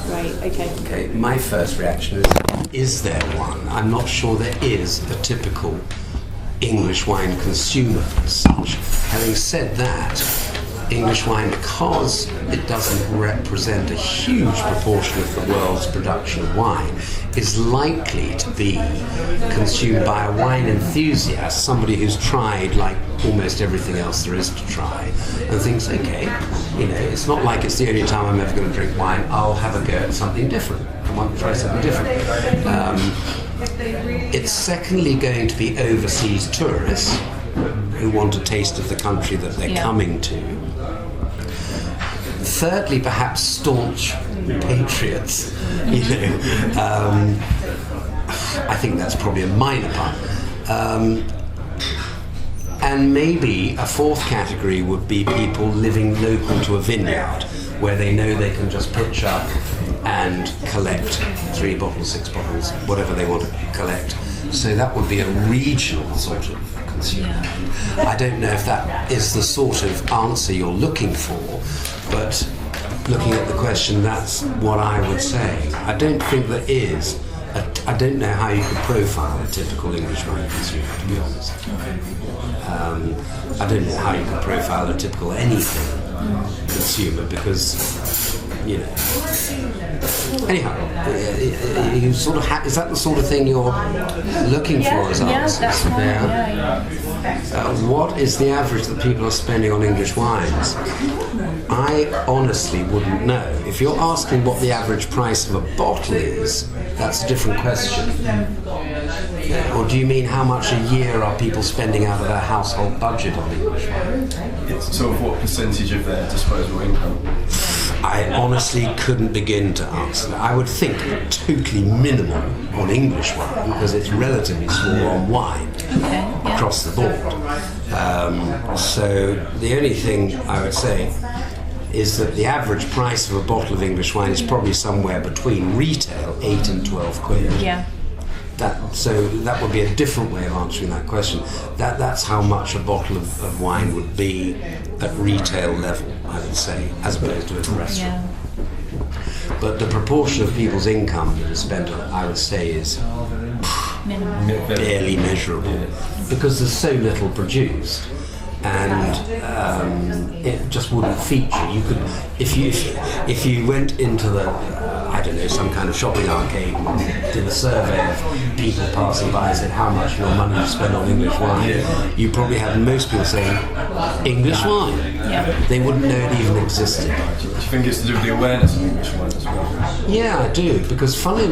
Right, okay. Okay, my first reaction is there one? I'm not sure there is a typical English wine consumer as such. Having said that, English wine, because it doesn't represent a huge proportion of the world's production of wine, is likely to be consumed by a wine enthusiast, somebody who's tried like almost everything else there is to try, and thinks, okay, it's not like it's the only time I'm ever going to drink wine, I'll have a go at something different. I want to try something different. It's secondly going to be overseas tourists who want a taste of the country that they're coming to. Thirdly, perhaps staunch patriots. I think that's probably a minor part. And maybe a fourth category would be people living local to a vineyard, where they know they can just pitch up and collect 3 bottles, 6 bottles, whatever they want to collect. So that would be a regional sort of consumer. I don't know if that is the sort of answer you're looking for, but looking at the question, that's what I would say. I don't think there is. I don't know how you could profile a typical English wine consumer, to be honest. I don't know how you could profile a typical anything consumer, because anyhow, you sort of is that the sort of thing you're looking for as answers? That's right. Yeah. What is the average that people are spending on English wines? I honestly wouldn't know. If you're asking what the average price of a bottle is, that's a different question. Or do you mean how much a year are people spending out of their household budget on English wine? It's sort of what percentage of their disposable income? I honestly couldn't begin to answer that. I would think totally minimal on English wine, because it's relatively small on wine across the board. So the only thing I would say is that the average price of a bottle of English wine is probably somewhere between retail 8 and 12 quid. Yeah. So that would be a different way of answering that question. That's how much a bottle of wine would be at retail level, I would say, as opposed to at a restaurant. Yeah. But the proportion of people's income that is spent on it, I would say, is barely measurable, because there's so little produced, and it just wouldn't feature. You could, if you went into the some kind of shopping arcade and did a survey of people passing by and said how much your money you spend on English wine, you probably have most people saying English wine. Yeah. They wouldn't know it even existed. Do you think it's to do with the awareness of English wine as well? Yeah, I do, because funnily